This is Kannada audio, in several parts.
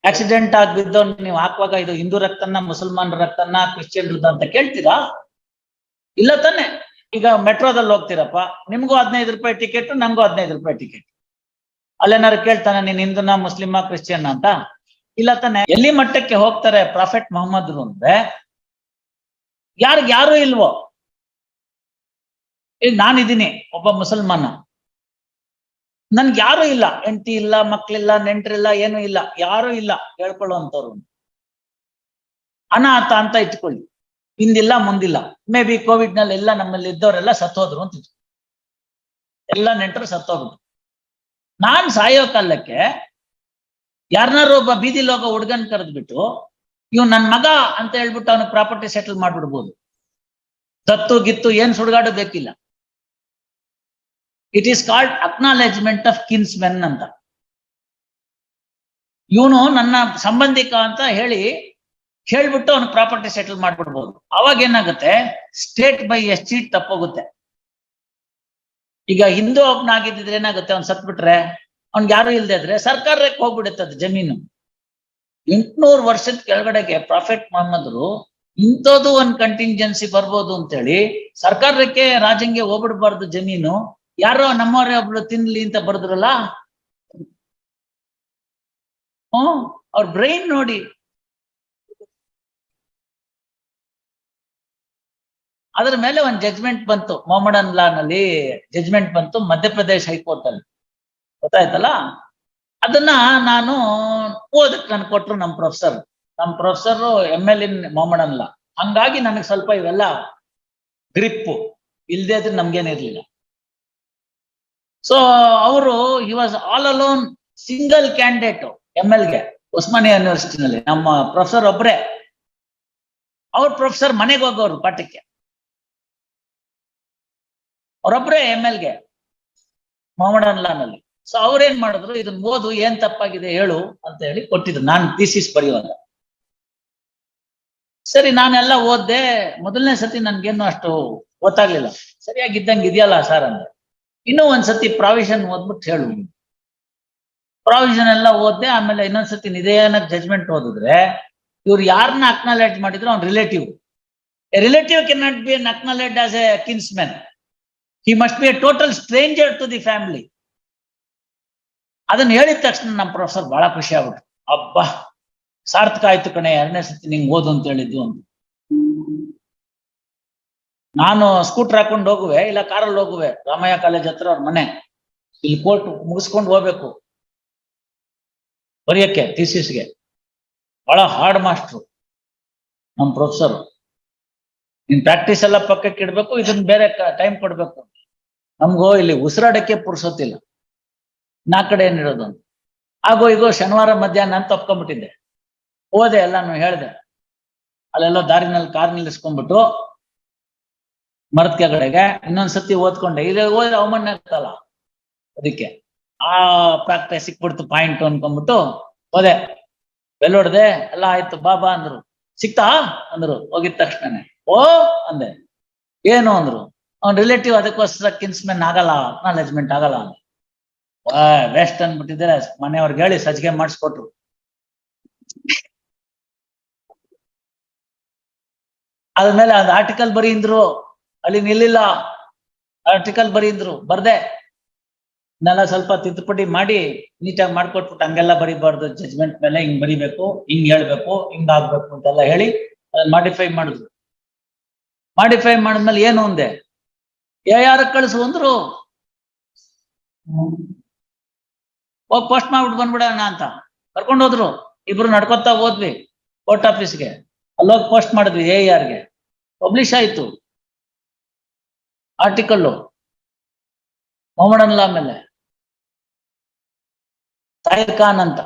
ಆಕ್ಸಿಡೆಂಟ್ ಆಗಿ ಬಿದ್ದವ್ ನೀವು ಹಾಕುವಾಗ ಇದು ಹಿಂದೂ ರಕ್ತನ, ಮುಸಲ್ಮಾನ್ ರಕ್ತನ, ಕ್ರಿಶ್ಚಿಯನ್ ಅಂತ ಕೇಳ್ತೀರಾ? ಇಲ್ಲ ತಾನೆ. ಈಗ ಮೆಟ್ರೋದಲ್ಲಿ ಹೋಗ್ತೀರಪ್ಪ, ನಿಮ್ಗೂ 15 ರೂಪಾಯಿ ಟಿಕೆಟ್, ನಂಗೂ 15 ರೂಪಾಯಿ ಟಿಕೆಟ್. ಅಲ್ಲೇನಾರು ಕೇಳ್ತಾನೆ ನೀನ್ ಹಿಂದೂನಾ, ಮುಸ್ಲಿಮಾ, ಕ್ರಿಶ್ಚಿಯನ್ ಅಂತ? ಇಲ್ಲ ತಾನೆ. ಎಲ್ಲಿ ಮಟ್ಟಕ್ಕೆ ಹೋಗ್ತಾರೆ ಪ್ರಾಫೆಟ್ ಮೊಹಮ್ಮದ್ರು ಅಂದ್ರೆ ಯಾರು ಇಲ್ವೋ. ಈಗ ನಾನಿದ್ದೀನಿ ಒಬ್ಬ ಮುಸಲ್ಮಾನ, ನನ್ಗೆ ಯಾರು ಇಲ್ಲ, ಹೆಂಡತಿ ಇಲ್ಲ, ಮಕ್ಳಿಲ್ಲ, ನೆಂಟ್ರಿಲ್ಲ, ಏನು ಇಲ್ಲ, ಯಾರು ಇಲ್ಲ ಹೇಳ್ಕೊಳ್ಳುವಂತವ್ರು. ಅನಾಥ ಅಂತ ಇಟ್ಕೊಳ್ಳಿ, ಹಿಂದಿಲ್ಲ ಮುಂದಿಲ್ಲ. ಮೇ ಬಿ ಕೋವಿಡ್ ನಲ್ಲಿ ಎಲ್ಲ ನಮ್ಮಲ್ಲಿ ಇದ್ದವರೆಲ್ಲ ಸತ್ತೋದ್ರು ಅಂತ ಇತ್ತು, ಎಲ್ಲ ನೆಂಟರು ಸತ್ತೋಗ್ಬಿಟ್ಟು. ನಾನ್ ಸಾಯೋ ಕಾಲಕ್ಕೆ ಯಾರನ್ನಾರು ಒಬ್ಬ ಬೀದಿಲಿ ಹೋಗೋ ಹುಡ್ಗನ್ ಕರೆದ್ಬಿಟ್ಟು ಇವ್ ನನ್ ಮಗ ಅಂತ ಹೇಳ್ಬಿಟ್ಟು ಅವನಿಗೆ ಪ್ರಾಪರ್ಟಿ ಸೆಟಲ್ ಮಾಡ್ಬಿಡ್ಬೋದು. ದತ್ತು ಗಿತ್ತು ಏನ್ ಸುಡ್ಗಾಡು ಬೇಕಿಲ್ಲ. It is called acknowledgement of kinsmen ಅಂತ. ಇವನು ನನ್ನ ಸಂಬಂಧಿಕ ಅಂತ ಹೇಳ್ಬಿಟ್ಟು ಅವನು ಪ್ರಾಪರ್ಟಿ ಸೆಟಲ್ ಮಾಡ್ಬಿಡ್ಬೋದು. ಅವಾಗ ಏನಾಗುತ್ತೆ, ಸ್ಟೇಟ್ ಬೈ ಎಸ್ಟೇಟ್ ತಪ್ಪೋಗುತ್ತೆ. ಈಗ ಹಿಂದೂ ಒಬ್ನಾಗಿದ್ದಿದ್ರೆ ಏನಾಗುತ್ತೆ, ಅವ್ನು ಸತ್ಬಿಟ್ರೆ, ಅವ್ನ್ಗೆ ಯಾರು ಇಲ್ದೇ ಇದ್ರೆ ಸರ್ಕಾರಕ್ಕೆ ಹೋಗ್ಬಿಡುತ್ತೆ ಜಮೀನು. 800 ವರ್ಷದ ಕೆಳಗಡೆಗೆ ಪ್ರಾಫೆಟ್ ಮೊಹಮ್ಮದ್ರು ಇಂಥದ್ದು ಒಂದ್ ಕಂಟಿಂಜೆನ್ಸಿ ಬರ್ಬೋದು ಅಂತೇಳಿ ಸರ್ಕಾರಕ್ಕೆ, ರಾಜಂಗೆ ಹೋಗ್ಬಿಡ್ಬಾರ್ದು ಜಮೀನು, ಯಾರೋ ನಮ್ಮವರೇ ಒಬ್ಳು ತಿನ್ಲಿ ಅಂತ ಬರೆದ್ರಲ್ಲ. ಅವ್ರ ಬ್ರೈನ್ ನೋಡಿ. ಅದ್ರ ಮೇಲೆ ಒಂದು ಜಡ್ಜ್ಮೆಂಟ್ ಬಂತು, ಮೊಹಮ್ಮಡನ್ ಲಾ ನಲ್ಲಿ ಜಡ್ಜ್ಮೆಂಟ್ ಬಂತು ಮಧ್ಯಪ್ರದೇಶ ಹೈಕೋರ್ಟ್ ಅಲ್ಲಿ, ಗೊತ್ತಾಯ್ತಲ್ಲ. ಅದನ್ನ ನಾನು ಓದಕ್ ನನ್ಗೆ ಕೊಟ್ರು ನಮ್ಮ ಪ್ರೊಫೆಸರ್ ML ಇನ್ ಮೊಹಮ್ಮಡನ್ ಲಾ. ಹಂಗಾಗಿ ನನಗೆ ಸ್ವಲ್ಪ ಇವೆಲ್ಲ ಗ್ರಿಪ್ಪು, ಇಲ್ದೇ ಇದ್ರೆ ನಮ್ಗೇನಿರ್ಲಿಲ್ಲ. ಸೊ ಅವರು he was all alone, single candidate MLಗೆ ಉಸ್ಮಾನಿಯಾ ಯೂನಿವರ್ಸಿಟಿನಲ್ಲಿ. ನಮ್ಮ ಪ್ರೊಫೆಸರ್ ಒಬ್ರೆ, ಅವ್ರ ಪ್ರೊಫೆಸರ್ ಮನೆಗೆ ಹೋಗೋರು ಪಾಠಕ್ಕೆ, ಅವರೊಬ್ರೆ MLಗೆ ಮೊಹಮ್ಮಡನ್ ಲಾ ನಲ್ಲಿ. ಸೊ ಅವ್ರೇನ್ ಮಾಡಿದ್ರು, ಇದನ್ನ ಓದು, ಏನ್ ತಪ್ಪಾಗಿದೆ ಹೇಳು ಅಂತ ಹೇಳಿ ಕೊಟ್ಟಿದ್ರು. ನಾನು ಥೀಸಿಸ್ ಬರೆಯುವಾಗ ಸರಿ ನಾನೆಲ್ಲ ಓದ್ದೆ. ಮೊದಲನೇ ಸತಿ ನನ್ಗೇನು ಅಷ್ಟು ಗೊತ್ತಾಗ್ಲಿಲ್ಲ, ಸರಿಯಾಗಿದ್ದಂಗೆ ಇದೆಯಲ್ಲ ಸರ್ ಅಂದ್ರೆ. ಇನ್ನೂ ಒಂದ್ಸತಿ ಪ್ರಾವಿಷನ್ ಓದ್ಬಿಟ್ಟು ಹೇಳು. ಪ್ರಾವಿಷನ್ ಎಲ್ಲ ಓದ್ದೆ. ಆಮೇಲೆ ಇನ್ನೊಂದ್ಸತಿ ನಿಧಾನಕ್ಕೆ ಜಜ್ಮೆಂಟ್ ಓದಿದ್ರೆ, ಇವ್ರು ಯಾರನ್ನ ಅಕ್ನಾಲೇಜ್ ಮಾಡಿದ್ರು ಅವ್ನ relative. Relative can not be unacknowledged as a kinsmen. He must be a total stranger to the family. ಅದನ್ನ ಹೇಳಿದ ತಕ್ಷಣ ನಮ್ಮ ಪ್ರೊಫೆಸರ್ ಬಹಳ ಖುಷಿ ಆಗ್ಬಿಟ್ರು. ಅಬ್ಬಾ ಸಾರ್ಥಕ ಆಯ್ತು ಕಣೆ, 2ನೇ ಸತಿ ನಿಂಗೆ ಓದು ಅಂತ ಹೇಳಿದ್ದು ಅಂತ. ನಾನು ಸ್ಕೂಟರ್ ಹಾಕೊಂಡು ಹೋಗುವೆ, ಇಲ್ಲ ಕಾರಲ್ಲಿ ಹೋಗುವೆ, ರಾಮಯ್ಯ ಕಾಲೇಜ್ ಹತ್ರ ಅವ್ರ ಮನೆ. ಇಲ್ಲಿ ಕೋರ್ಟ್ ಮುಗಿಸ್ಕೊಂಡು ಹೋಗ್ಬೇಕು ಬರೆಯಕ್ಕೆ ಥೀಸಿಸ್ಗೆ. ಬಹಳ ಹಾರ್ಡ್ ಮಾಸ್ಟ್ರು ನಮ್ಮ ಪ್ರೊಫೆಸರ್. ನಿನ್ ಪ್ರಾಕ್ಟೀಸ್ ಎಲ್ಲ ಪಕ್ಕಕ್ಕೆ ಇಡ್ಬೇಕು, ಇದನ್ನ ಬೇರೆ ಟೈಮ್ ಕೊಡ್ಬೇಕು. ನಮ್ಗೋ ಇಲ್ಲಿ ಉಸಿರಾಡಕ್ಕೆ ಪುರ್ಸೋತಿಲ್ಲ, 4 ಕಡೆ ಏನಿರೋದು ಅಂತ. ಆಗೋ ಈಗೋ ಶನಿವಾರ ಮಧ್ಯಾಹ್ನ ಅಂತ ತಪ್ಕೊಂಡ್ಬಿಟ್ಟಿದ್ದೆ. ಹೋದೆ, ಎಲ್ಲಾನು ಹೇಳ್ದೆ. ಅಲ್ಲೆಲ್ಲೋ ದಾರಿನಲ್ಲಿ ಕಾರ್ ನಿಲ್ಲಿಸ್ಕೊಂಡ್ಬಿಟ್ಟು ಮರದ ಕೆಳಗಡೆಗೆ ಇನ್ನೊಂದ್ಸತಿ ಓದ್ಕೊಂಡೆ. ಈಗ ಹೋದ್ರೆ ಅವಮಾನ ಆಗ್ತಲ್ಲ, ಅದಕ್ಕೆ ಆ ಪ್ರಾಕ್ಟೀಸ್ ಸಿಕ್ಬಿಡ್ತು ಪಾಯಿಂಟ್ ಅನ್ಕೊಂಡ್ಬಿಟ್ಟು ಹೋದೆ. ಬೆಲ್ ಹೊಡ್ದೆ, ಎಲ್ಲ ಆಯ್ತು, ಬಾಬಾ ಅಂದ್ರು. ಸಿಕ್ತಾ ಅಂದ್ರು. ಹೋಗಿದ ತಕ್ಷಣನೇ ಓ ಅಂದೆ. ಏನು ಅಂದ್ರು, ಅವ್ನ ರಿಲೇಟಿವ್, ಅದಕ್ಕೋಸ್ಕರ ಕಿನ್ಸ್ಮೆನ್ ಆಗಲ್ಲ, ಅಕ್ನಾಲೇಜ್ಮೆಂಟ್ ಆಗಲ್ಲ. ವೆಸ್ಟ್ ಅಂದ್ಬಿಟ್ಟಿದ್ರೆ ಮನೆಯವ್ರಿಗೆ ಹೇಳಿ ಸಜ್ಜಿಗೆ ಮಾಡಿಸ್ಕೊಟ್ರು. ಅದ್ಮೇಲೆ ಅದು ಆರ್ಟಿಕಲ್ ಬರೀಂದ್ರು, ಅಲ್ಲಿ ನಿಲ್ಲಿಲ್ಲ, ಆರ್ಟಿಕಲ್ ಬರೀಂದ್ರು, ಬರ್ದೆ. ನೆಲ್ಲ ಸ್ವಲ್ಪ ತಿದ್ದುಪಡಿ ಮಾಡಿ ನೀಟಾಗಿ ಮಾಡ್ಕೊಟ್ಬಿಟ್ಟು, ಹಂಗೆಲ್ಲ ಬರೀಬಾರ್ದು, ಜಜ್ಮೆಂಟ್ ಮೇಲೆ ಹಿಂಗ್ ಬರಿಬೇಕು, ಹಿಂಗ್ ಹೇಳ್ಬೇಕು, ಹಿಂಗ್ ಆಗ್ಬೇಕು ಅಂತೆಲ್ಲ ಹೇಳಿ ಅದನ್ನ ಮಾಡಿಫೈ ಮಾಡಿದ್ರು. ಮಾಡಿಫೈ ಮಾಡಿದ್ಮೇಲೆ ಏನು ಅಂದೆ, ಯಾರ ಕಳಿಸು ಅಂದ್ರು. ಹೋಗಿ ಪೋಸ್ಟ್ ಮಾಡ್ಬಿಟ್ಟು ಬಂದ್ಬಿಡೋಣ ಅಂತ ಕರ್ಕೊಂಡು ಹೋದ್ರು. ಇಬ್ರು ನಡ್ಕೊತಾ ಹೋದ್ವಿ ಕೋರ್ಟ್ ಆಫೀಸ್ಗೆ. ಅಲ್ಲೋಗಿ ಪೋಸ್ಟ್ ಮಾಡಿದ್ವಿ AARಗೆ. ಪಬ್ಲಿಷ್ ಆಯ್ತು ಆರ್ಟಿಕಲ್ ಮೊಹಮ್ಮಡನ್ ಲಾ ಮೇಲೆ, ತಾಹಿರ್ ಖಾನ್ ಅಂತ.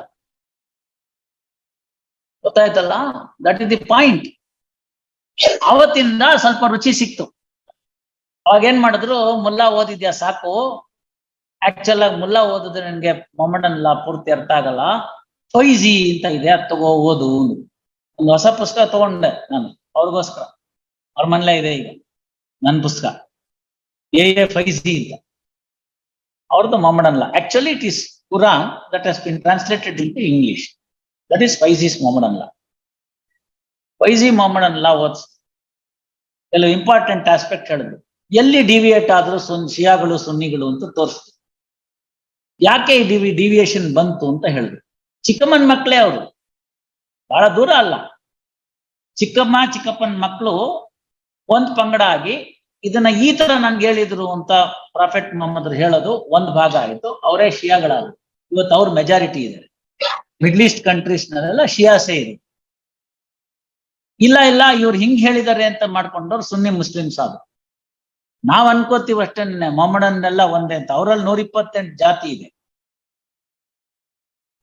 ಗೊತ್ತಾಯ್ತಲ್ಲ, ದಟ್ ಇಸ್ ದಿ ಪಾಯಿಂಟ್. ಅವತ್ತಿಂದ ಸ್ವಲ್ಪ ರುಚಿ ಸಿಕ್ತು. ಅವಾಗ ಏನ್ ಮಾಡಿದ್ರು, ಮುಲ್ಲಾ ಓದಿದ್ಯಾ ಸಾಕು, ಆಕ್ಚುಲ್ ಆಗಿ ಮುಲ್ಲಾ ಓದಿದ್ರೆ ನನ್ಗೆ ಮೊಹಮ್ಮಡನ್ ಲಾ ಪೂರ್ತಿ ಅರ್ಥ ಆಗಲ್ಲ, ಫೈಜಿ ಅಂತ ಇದೆ, ಅದು ತಗೋ ಓದು. ಒಂದು ಹೊಸ ಪುಸ್ತಕ ತಗೊಂಡೆ ನಾನು ಅವ್ರಿಗೋಸ್ಕರ. ಅವ್ರ ಮನೇಲೇ ಇದೆ ಈಗ ನನ್ನ ಪುಸ್ತಕ, AA ಫೈಜಿ ಅಂತ. ಅವ್ರದ್ದು ಮೊಹಮ್ಮಡನ್ ಲಾ. Actually it is Quran that has been translated into English. That is Faizi's Mohammedan law. Faizi Mohammedan law was ಕೆಲವು ಇಂಪಾರ್ಟೆಂಟ್ ಆಸ್ಪೆಕ್ಟ್ ಹೇಳಿದ್ರು. ಎಲ್ಲಿ ಡಿವಿಯೇಟ್ ಆದ್ರೂ ಶಿಯಾಗಳು ಸುನ್ನಿಗಳು ಅಂತ ತೋರಿಸ್ತು. ಯಾಕೆ ಈ ಡಿವಿಯೇಷನ್ ಬಂತು ಅಂತ ಹೇಳಿದ್ರು. ಚಿಕ್ಕಮ್ಮನ ಮಕ್ಕಳೇ ಅವರು, ಬಹಳ ದೂರ ಅಲ್ಲ. ಚಿಕ್ಕಮ್ಮ ಚಿಕ್ಕಪ್ಪನ ಮಕ್ಕಳು ಒಂದ್ ಪಂಗಡ ಆಗಿ ಇದನ್ನ ಈ ತರ ನನ್ಗೆ ಹೇಳಿದ್ರು ಅಂತ ಪ್ರಾಫೆಟ್ ಮೊಹಮ್ಮದ್ ಹೇಳೋದು ಒಂದ್ ಭಾಗ ಆಯ್ತು. ಅವರೇ ಶಿಯಾಗಳಾದ್ರು. ಇವತ್ತು ಅವ್ರ ಮೆಜಾರಿಟಿ ಇದೆ. ಮಿಡ್ಲ್ ಈಸ್ಟ್ ಕಂಟ್ರೀಸ್ ನಲ್ಲೆಲ್ಲ ಶಿಯಾಸೇ ಇದೆ. ಇಲ್ಲ ಇವ್ರು ಹಿಂಗ್ ಹೇಳಿದ್ದಾರೆ ಅಂತ ಮಾಡ್ಕೊಂಡವ್ರು ಸುನ್ನಿ ಮುಸ್ಲಿಮ್ಸ್ ಆದ್ರು. ನಾವ್ ಅನ್ಕೋತೀವಿ ಅಷ್ಟೇ ಮೊಹಮ್ಮಡನ್ ಎಲ್ಲ ಒಂದೇ ಅಂತ. ಅವರಲ್ಲಿ 128 ಜಾತಿ ಇದೆ.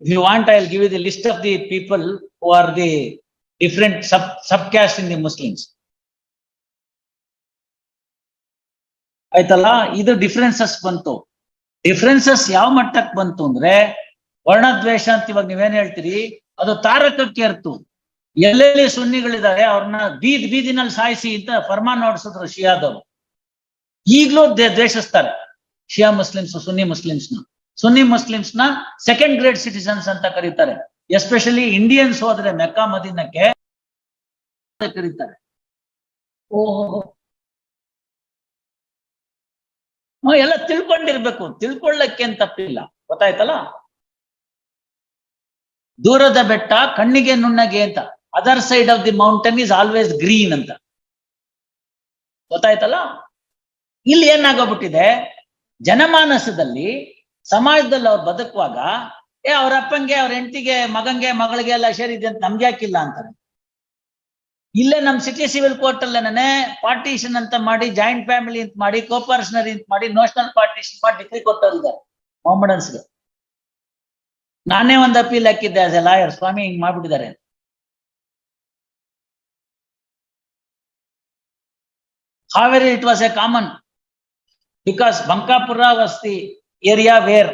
If you want, I'll give you the list of the people who are the different subcaste in the Muslims. ಆಯ್ತಲ್ಲ, ಇದು ಡಿಫ್ರೆನ್ಸಸ್ ಬಂತು. ಡಿಫ್ರೆನ್ಸಸ್ ಯಾವ ಮಟ್ಟಕ್ಕೆ ಬಂತು ಅಂದ್ರೆ, ವರ್ಣದ್ವೇಷ ಅಂತ ಇವಾಗ ನೀವೇನ್ ಹೇಳ್ತೀರಿ, ಅದು ತಾರಕಕ್ಕೆ ಇರ್ತು. ಎಲ್ಲೆಲ್ಲಿ ಸುನ್ನಿಗಳಿದ್ದಾರೆ ಅವ್ರನ್ನ ಬೀದಿನಲ್ಲಿ ಸಾಯಿಸಿ ಅಂತ ಫರ್ಮಾನ್ ಹೊಡಿಸಿದ್ರು ಶಿಯಾದವರು. ಈಗ್ಲೂ ದ್ವೇಷಿಸ್ತಾರೆ ಶಿಯಾ ಮುಸ್ಲಿಮ್ಸ್ ಸುನ್ನಿ ಮುಸ್ಲಿಮ್ಸ್ನ ಸೆಕೆಂಡ್ ಗ್ರೇಡ್ ಸಿಟಿಸನ್ಸ್ ಅಂತ ಕರೀತಾರೆ. ಎಸ್ಪೆಷಲಿ ಇಂಡಿಯನ್ಸ್ ಹೋದ್ರೆ ಮೆಕ್ಕಾ ಮದೀನಕ್ಕೆ ಕರೀತಾರೆ. ಓಹೋ, ಎಲ್ಲ ತಿಳ್ಕೊಂಡಿರ್ಬೇಕು. ತಿಳ್ಕೊಳ್ಳಕ್ಕೆ ಅಂತ ತಪ್ಪಿಲ್ಲ, ಗೊತ್ತಾಯ್ತಲ್ಲ. ದೂರದ ಬೆಟ್ಟ ಕಣ್ಣಿಗೆ ನುಣ್ಣಗೆ ಅಂತ. Other side of the mountain is always green ಅಂತ, ಗೊತ್ತಾಯ್ತಲ್ಲ. ಇಲ್ಲಿ ಏನಾಗೋಗ್ಬಿಟ್ಟಿದೆ, ಜನಮಾನಸದಲ್ಲಿ ಸಮಾಜದಲ್ಲಿ ಅವ್ರು ಬದುಕುವಾಗ ಅವ್ರ ಅಪ್ಪಂಗೆ, ಅವ್ರ ಹೆಂಡತಿಗೆ, ಮಗಳಿಗೆ ಎಲ್ಲ ಸೇರಿದೆ ಅಂತ ನಮ್ಗೆ ಯಾಕಿಲ್ಲ ಅಂತಾರೆ. ಇಲ್ಲೇ ನಮ್ ಸಿಟಿ ಸಿವಿಲ್ ಕೋರ್ಟ್ ಅಲ್ಲೇನೆ ಪಾರ್ಟಿಷನ್ ಅಂತ ಮಾಡಿ, ಜಾಯಿಂಟ್ ಫ್ಯಾಮಿಲಿ ಅಂತ ಮಾಡಿ, ಕೋಪರ್ಷನರಿ ಅಂತ ಮಾಡಿ, ನ್ಯಾಷನಲ್ ಪಾರ್ಟಿಷನ್ ಮಾಡಿ ಡಿಗ್ರಿ ಕೊಟ್ಟವ್ರಿದ್ದಾರೆ ಮೊಹಮ್ಮಡನ್ಸ್ಗೆ. ನಾನೇ ಒಂದು ಅಪೀಲ್ ಹಾಕಿದ್ದೆ ಆಸ್ ಎ ಲಾಯರ್, ಸ್ವಾಮಿ ಹಿಂಗ್ ಮಾಡ್ಬಿಟ್ಟಿದ್ದಾರೆ. However, it was a common, because Bankapura was the area where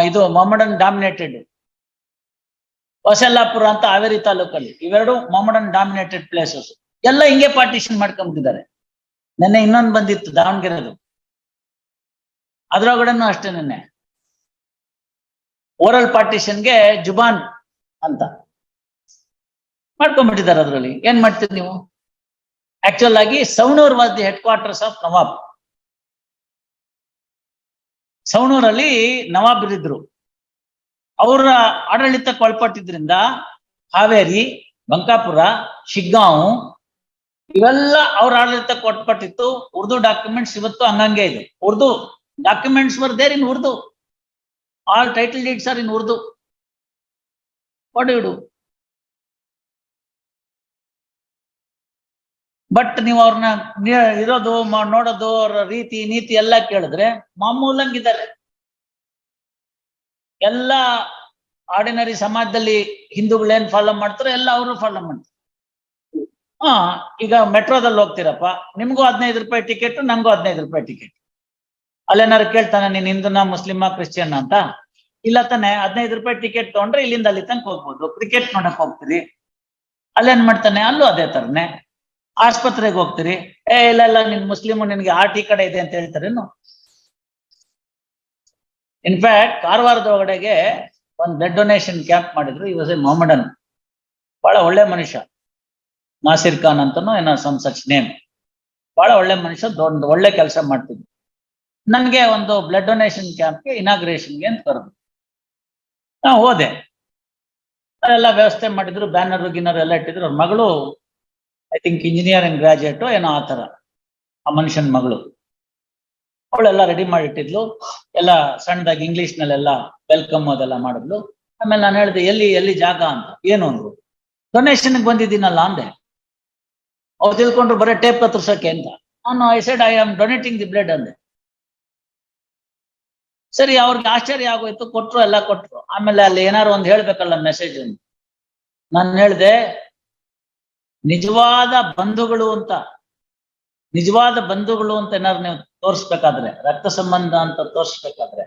ಇದು ಮೊಹಮ್ಮಡನ್ ಡಾಮಿನೇಟೆಡ್. ಹೊಸಲ್ಲಾಪುರ ಅಂತ ಹಾವೇರಿ ತಾಲೂಕಲ್ಲಿ, ಇವೆರಡು ಮೊಹಮ್ಮಡನ್ ಡಾಮಿನೇಟೆಡ್ ಪ್ಲೇಸಸ್. ಎಲ್ಲ ಹಿಂಗೆ ಪಾರ್ಟಿಷನ್ ಮಾಡ್ಕೊಂಡ್ಬಿಟ್ಟಿದ್ದಾರೆ. ನೆನ್ನೆ ಇನ್ನೊಂದು ಬಂದಿತ್ತು ದಾವಣಗೆರೆದು, ಅದ್ರೊಳಗಡೆನೂ ಅಷ್ಟೇ. ನೆನ್ನೆ ಓರಲ್ ಪಾರ್ಟಿಷನ್ಗೆ ಜುಬಾನ್ ಅಂತ ಮಾಡ್ಕೊಂಡ್ಬಿಟ್ಟಿದ್ದಾರೆ. ಅದ್ರಲ್ಲಿ ಏನ್ ಮಾಡ್ತೀರಿ ನೀವು? ಆಕ್ಚುಲ್ ಆಗಿ Savanur was the headquarters of nawab. ಸವಣೂರಲ್ಲಿ ನವಾಬ್ ಇದ್ರು. ಅವರ ಆಡಳಿತಕ್ಕೆ ಒಳಪಟ್ಟಿದ್ರಿಂದ ಹಾವೇರಿ, ಬಂಕಾಪುರ, ಶಿಗ್ಗಾಂವ್ ಇವೆಲ್ಲ ಅವ್ರ ಆಡಳಿತಕ್ಕೆ ಒಳಪಟ್ಟಿತ್ತು. ಉರ್ದು ಡಾಕ್ಯುಮೆಂಟ್ಸ್ ಇವತ್ತು ಹಂಗಂಗೆ ಇದೆ. Urdu documents were there in Urdu. All title deeds are in Urdu. What you do? But ನೀವು ಅವ್ರನ್ನ ಇರೋದು ನೋಡೋದು, ಅವ್ರ ರೀತಿ ನೀತಿ ಎಲ್ಲ ಕೇಳಿದ್ರೆ ಮಾಮೂಲಂಗಿದ್ದಾರೆ. ಎಲ್ಲ ಆರ್ಡಿನರಿ ಸಮಾಜದಲ್ಲಿ ಹಿಂದೂಗಳೇನ್ ಫಾಲೋ ಮಾಡ್ತಾರೋ ಎಲ್ಲ ಅವರು ಫಾಲೋ ಮಾಡ್ತಾರೆ. ಈಗ ಮೆಟ್ರೋದಲ್ಲಿ ಹೋಗ್ತೀರಪ್ಪ, ನಿಮ್ಗೂ 15 ರೂಪಾಯಿ ಟಿಕೆಟ್, ನಂಗೂ 15 ರೂಪಾಯಿ ಟಿಕೆಟ್. ಅಲ್ಲೇನಾರು ಕೇಳ್ತಾನೆ, ನೀನ್ ಹಿಂದೂನಾ ಮುಸ್ಲಿಮಾ ಕ್ರಿಶ್ಚಿಯನ್ ಅಂತ? ಇಲ್ಲ ತಾನೆ. 15 ರೂಪಾಯಿ ಟಿಕೆಟ್ ತಗೊಂಡ್ರೆ ಇಲ್ಲಿಂದ ಅಲ್ಲಿ ತನಕ ಹೋಗ್ಬೋದು. ಕ್ರಿಕೆಟ್ ನೋಡಕ್ ಹೋಗ್ತೀರಿ, ಅಲ್ಲೇನ್ ಮಾಡ್ತಾನೆ, ಅಲ್ಲೂ ಅದೇ ತರನೇ. ಆಸ್ಪತ್ರೆಗೆ ಹೋಗ್ತೀರಿ, ಇಲ್ಲ ನಿನ್ ಮುಸ್ಲಿಮು, ನಿನ್ಗೆ ಈ ಕಡೆ ಇದೆ ಅಂತ ಹೇಳ್ತಾರೇನು? ಇನ್ಫ್ಯಾಕ್ಟ್ ಕಾರವಾರದ ಒಳಗಡೆಗೆ ಒಂದು ಬ್ಲಡ್ ಡೊನೇಷನ್ ಕ್ಯಾಂಪ್ ಮಾಡಿದ್ರು. ಈ ವಾಸ್ ಎ ಮೊಹಮ್ಮಡನ್, ಬಹಳ ಒಳ್ಳೆ ಮನುಷ್ಯ, ನಾಸಿರ್ ಖಾನ್ ಅಂತನೋ ಏನೋ ಸಮ್ ಸಚ್ ನೇಮ್. ಬಹಳ ಒಳ್ಳೆ ಮನುಷ್ಯ, ದೊಡ್ಡ ಒಳ್ಳೆ ಕೆಲಸ ಮಾಡ್ತಿದ್ರು. ನನ್ಗೆ ಒಂದು ಬ್ಲಡ್ ಡೊನೇಷನ್ ಕ್ಯಾಂಪ್ಗೆ ಇನಾಗ್ರೇಷನ್ಗೆ ಅಂತ ಕರೆದು ನಾವು ಹೋದೆ. ಅದೆಲ್ಲ ವ್ಯವಸ್ಥೆ ಮಾಡಿದ್ರು, ಬ್ಯಾನರ್ ಗಿನ್ನರ್ ಎಲ್ಲ ಇಟ್ಟಿದ್ರು. ಅವ್ರ ಮಗಳು ಐ ಥಿಂಕ್ ಇಂಜಿನಿಯರಿಂಗ್ ಗ್ರಾಜುಯೇಟು ಏನೋ ಆ ಥರ, ಆ ಮನುಷ್ಯನ ಮಗಳು. ಅವಳೆಲ್ಲ ರೆಡಿ ಮಾಡಿಟ್ಟಿದ್ಲು. ಎಲ್ಲ ಸಣ್ಣದಾಗಿ ಇಂಗ್ಲಿಷ್ನಲ್ಲೆಲ್ಲ ವೆಲ್ಕಮ್ ಅದೆಲ್ಲ ಮಾಡಿದ್ಲು. ಆಮೇಲೆ ನಾನು ಹೇಳಿದೆ, ಎಲ್ಲಿ ಜಾಗ ಅಂತ. ಏನು ಅಂದ್ರು, ಡೊನೇಷನ್ಗೆ ಬಂದಿದ್ದೀನಲ್ಲ ಅಂದೆ. ಅವ್ರು ತಿಳ್ಕೊಂಡ್ರು ಬರೀ ಟೇಪ್ ಕತ್ತರ್ಸಕ್ಕೆ ಅಂತ. ನಾನು I said I am donating the blood ಅಂದೆ. ಸರಿ, ಅವ್ರಿಗೆ ಆಶ್ಚರ್ಯ ಆಗೋಯ್ತು. ಕೊಟ್ರು, ಎಲ್ಲ ಕೊಟ್ರು. ಆಮೇಲೆ ಅಲ್ಲಿ ಏನಾರು ಒಂದು ಹೇಳ್ಬೇಕಲ್ಲ ಮೆಸೇಜ್ ಅಂತ. ನಾನು ಹೇಳಿದೆ, ನಿಜವಾದ ಬಂಧುಗಳು ಅಂತ ಏನಾದ್ರು ನೀವು ತೋರಿಸ್ಬೇಕಾದ್ರೆ, ರಕ್ತ ಸಂಬಂಧ ಅಂತ ತೋರಿಸ್ಬೇಕಾದ್ರೆ,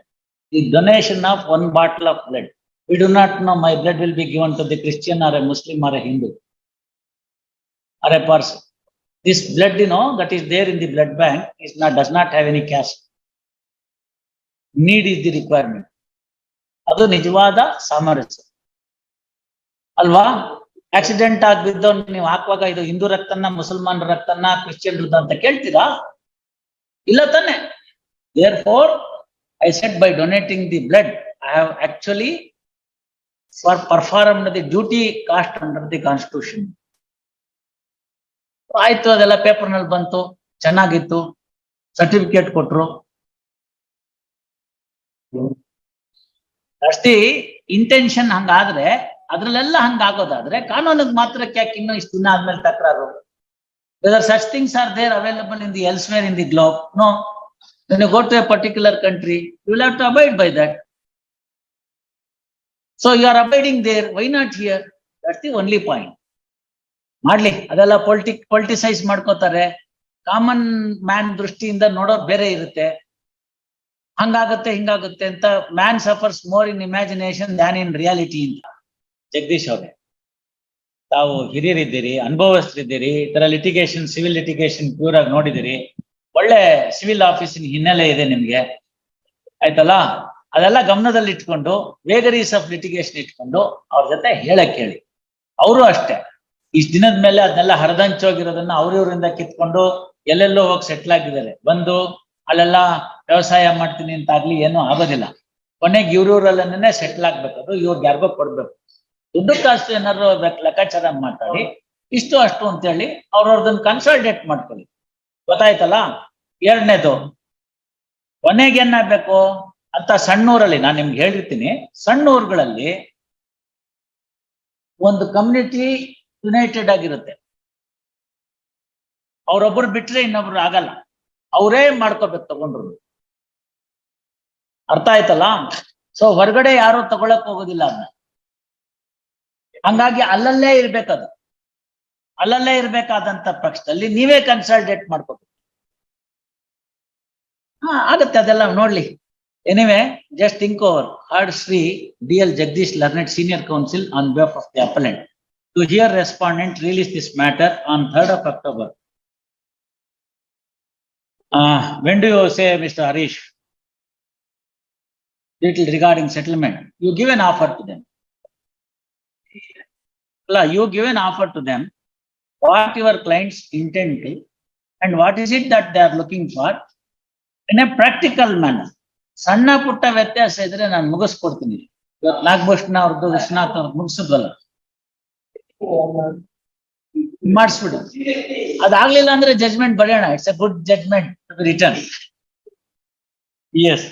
ಈ donation of 1 bottle of blood. We do not know my blood will be given to the Christian or a Muslim or a Hindu or a person. This blood that is there in the blood bank does not have any caste. Need is the requirement. ಅದು ನಿಜವಾದ ಸಾಮರಸ್ಯ. ಅಲ್ವಾ? ಆಕ್ಸಿಡೆಂಟ್ ಆಗಿ ಬಿದ್ದವ್ನು ನೀವು ಹಾಕುವಾಗ ಇದು ಹಿಂದೂ ರಕ್ತನ, ಮುಸಲ್ಮಾನರ ರಕ್ತನ, ಕ್ರಿಶ್ಚಿಯನ್ರದ್ದು ಅಂತ ಕೇಳ್ತೀರಾ? ಇಲ್ಲ ತಾನೆ. Therefore, I said by donating the blood, I have actually performed the duty cast under the Constitution. ಆಯ್ತು, ಅದೆಲ್ಲ ಪೇಪರ್ ನಲ್ಲಿ ಬಂತು, ಚೆನ್ನಾಗಿತ್ತು, ಸರ್ಟಿಫಿಕೇಟ್ ಕೊಟ್ರು. ಅಷ್ಟೇ ಇಂಟೆನ್ಷನ್ ಹಂಗಾದ್ರೆ, ಅದ್ರಲ್ಲೆಲ್ಲ ಹಂಗಾಗೋದಾದ್ರೆ ಕಾನೂನಿಗೆ ಮಾತ್ರಕ್ಕೆ ಯಾಕೆ ಇನ್ನೂ ಇಷ್ಟು ದಿನ ಆದ್ಮೇಲೆ ತಕರಾರು? Whether such things are there available in the elsewhere in the globe? No. When you go to a particular country, you will have to abide by that. So you are abiding there, why not here? That's the only point. ಮಾಡ್ಲಿ, ಅದೆಲ್ಲ ಪೊಲಿಟಿಸೈಸ್ ಮಾಡ್ಕೋತಾರೆ. ಕಾಮನ್ ಮ್ಯಾನ್ ದೃಷ್ಟಿಯಿಂದ ನೋಡೋದು ಬೇರೆ ಇರುತ್ತೆ. ಹಂಗಾಗುತ್ತೆ ಹಿಂಗಾಗುತ್ತೆ ಅಂತ. Man suffers more in imagination than in reality ಅಂತ. ಜಗದೀಶ್ ಅವ್ರೆ, ತಾವು ಹಿರಿಯರಿದ್ದೀರಿ, ಅನುಭವಸ್ಥರಿದ್ದೀರಿ, ಈ ತರ ಲಿಟಿಗೇಷನ್, ಸಿವಿಲ್ ಲಿಟಿಗೇಷನ್ ಪ್ಯೂರ್ ಆಗಿ ನೋಡಿದಿರಿ, ಒಳ್ಳೆ ಸಿವಿಲ್ ಆಫೀಸಿನ ಹಿನ್ನೆಲೆ ಇದೆ ನಿಮ್ಗೆ, ಆಯ್ತಲ್ಲ? ಅದೆಲ್ಲ ಗಮನದಲ್ಲಿ ಇಟ್ಕೊಂಡು, ವೇಗರೀಸ್ ಆಫ್ ಲಿಟಿಗೇಷನ್ ಇಟ್ಕೊಂಡು ಅವ್ರ ಜೊತೆ ಹೇಳಕ್ ಹೇಳಿ. ಅವರು ಅಷ್ಟೇ, ಇಷ್ಟ ದಿನದ ಮೇಲೆ ಅದನ್ನೆಲ್ಲ ಹರಿದಂಚೋಗಿರೋದನ್ನ ಅವ್ರಿವ್ರಿಂದ ಕಿತ್ಕೊಂಡು ಎಲ್ಲೆಲ್ಲೋ ಹೋಗಿ ಸೆಟ್ಲ್ ಆಗಿದ್ದಾರೆ. ಬಂದು ಅಲ್ಲೆಲ್ಲ ವ್ಯವಸಾಯ ಮಾಡ್ತೀನಿ ಅಂತ ಆಗ್ಲಿ ಏನೂ ಆಗೋದಿಲ್ಲ. ಕೊನೆಗೆ ಇವ್ರೂರಲ್ಲೇ ಸೆಟ್ಲ್ ಆಗ್ಬೇಕದು, ಇವ್ರಿಗೆ ಯಾರಿಗೋ ಕೊಡ್ಬೇಕು. ದುಡ್ಡಕ್ಕಾಸ್ತು ಏನಾದ್ರು ಲೆಕ್ಕಾಚಾರ ಮಾತಾಡಿ ಇಷ್ಟು ಅಷ್ಟು ಅಂತೇಳಿ ಅವ್ರವ್ರದನ್ನ ಕನ್ಸಲ್ಟೇಟ್ ಮಾಡ್ಕೊಳ್ಳಿ. ಗೊತ್ತಾಯ್ತಲ್ಲ? ಎರಡನೇದು, ಕೊನೆಗೆ ಏನಾಗ್ಬೇಕು ಅಂತ ಸಣ್ಣೂರಲ್ಲಿ ನಾನು ನಿಮ್ಗೆ ಹೇಳಿರ್ತೀನಿ, ಸಣ್ಣೂರುಗಳಲ್ಲಿ ಒಂದು ಕಮ್ಯುನಿಟಿ ಯುನೈಟೆಡ್ ಆಗಿರುತ್ತೆ. ಅವ್ರೊಬ್ರು ಬಿಟ್ರೆ ಇನ್ನೊಬ್ರು ಆಗಲ್ಲ, ಅವರೇ ಮಾಡ್ಕೋಬೇಕು ತಗೊಂಡ್ರು. ಅರ್ಥ ಆಯ್ತಲ್ಲ? ಸೊ ಹೊರಗಡೆ ಯಾರು ತಗೊಳಕ್ ಹೋಗೋದಿಲ್ಲ ಅದನ್ನ. ಹಂಗಾಗಿ ಅಲ್ಲಲ್ಲೇ ಇರ್ಬೇಕದು. ಅಲ್ಲಲ್ಲೇ ಇರ್ಬೇಕಾದಂತ ಪಕ್ಷದಲ್ಲಿ ನೀವೇ ಕನ್ಸಲ್ಟೇಟ್ ಮಾಡ್ಕೋಬೇಕು. ಆಗತ್ತೆ, ಅದೆಲ್ಲ ನೋಡ್ಲಿ. Anyway, just think over. Heard Sri D.L. Jagdish, learned senior counsel on behalf of the appellant, to hear respondent release this matter on 3rd of October. When do you say, Mr. Harish, little regarding settlement? You give an offer to them. You give an offer to them, what your clients intend to, and what is it that they are looking for in a practical manner. ಸಣ್ಣ ಪುಟ್ಟ ವ್ಯತ್ಯಾಸ ಇದ್ರೆ ನಾನು ಮುಗಿಸ್ಕೊಡ್ತೀನಿ. ಇವತ್ತು ನಾಗಭೂಷಣ ಅವ್ರದ್ದು, ವಿಶ್ವನಾಥ್ ಅವ್ರದ್ದು ಮುಗಿಸಿದ್ವಲ್ಲ, ಮಾಡಿಸ್ಬಿಡು. ಅದಾಗ್ಲಿಲ್ಲ ಅಂದ್ರೆ ಜಜ್ಮೆಂಟ್ ಬರೆಯೋಣ. It's a good judgement return. S.